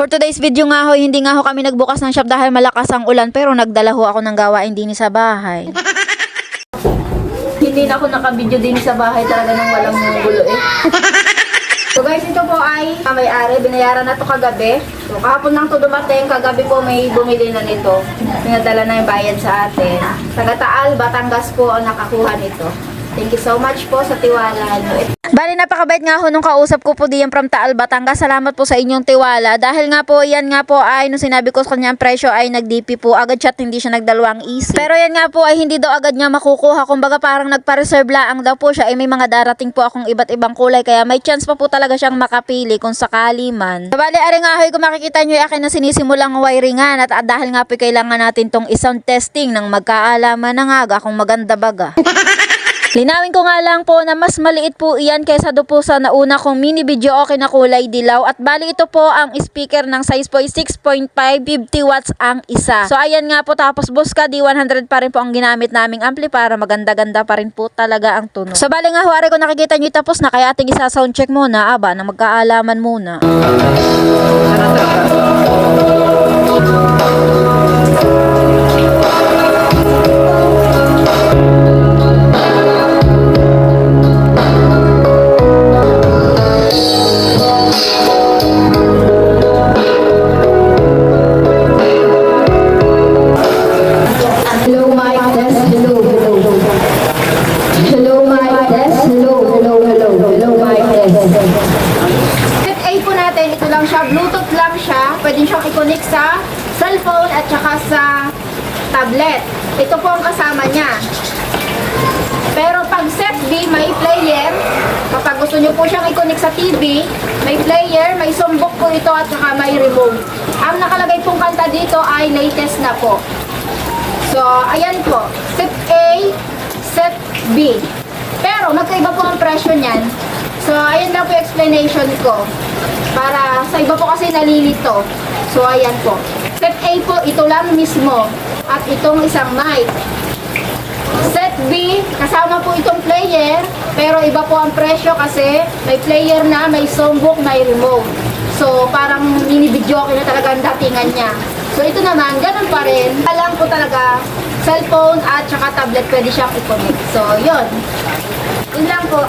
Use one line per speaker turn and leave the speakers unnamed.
For today's video nga ho, hindi nga ho kami nagbukas ng shop dahil malakas ang ulan, pero nagdala ho ako ng gawain din sa bahay. Hindi na ako nakabidyo din sa bahay talaga nang walang gulo eh. So guys, ito po ay may-ari, binayaran na to kagabi. So kahapon lang to dumating, kagabi po may bumili na nito. Pinadala na yung bayad sa atin. Taga Taal, Batangas po ang nakakuha nito. Thank you so much po sa tiwala nyo. Bali, napakabait nga ho nung kausap ko po diyan from Taal, Batangas. Salamat po sa inyong tiwala. Dahil nga po, yan nga po ay, nung sinabi ko sa kanya ang presyo ay nag-DP po. Agad chat, hindi siya nagdalawang isip. Pero yan nga po ay hindi daw agad niya makukuha. Kumbaga parang nagpa-reserve laang daw po siya. Ay may mga darating po akong iba't ibang kulay. Kaya may chance pa po talaga siyang makapili kung sakali man. Bali, ari nga ho, kung makikita nyo yung akin na sinisimulang wiringan. At dahil nga po kailangan natin tong isang testing ng magkaalaman ng aga kung maganda baga. Linawin ko nga lang po na mas maliit po iyan kaysa do po sa nauna kong mini video okay na kulay dilaw. At bali ito po ang speaker ng size po 6.5, 50 watts ang isa. So ayan nga po, tapos Boska D100 pa rin po ang ginamit naming ampli para maganda-ganda pa rin po talaga ang tunog. So bali nga ho, ari ko nakikita nyo tapos na, kaya ating isa sound check muna aba na magkaalaman muna. Bluetooth lang siya, pwede siyang i-connect sa cellphone at saka sa tablet. Ito po ang kasama niya. Pero pag set B, may player. Kapag gusto nyo po siyang i-connect sa TV, may player, may sumbok po ito at saka may remote. Ang nakalagay pong kanta dito ay latest na po. So, ayan po. Set A, set B. Pero magkaiba po ang presyo niyan. So, ayan lang po yung explanation ko. Para sa iba po kasi nalilito. So, ayan po. Set A po, ito lang mismo. At itong isang mic. Set B, kasama po itong player. Pero iba po ang presyo kasi may player na, may songbook, may remote. So, parang mini-video okay na talaga ang datingan niya. So, ito naman, ganun pa rin. Alam po talaga, cellphone at saka tablet pwede siyang i-connect. So, yun. Yun lang po.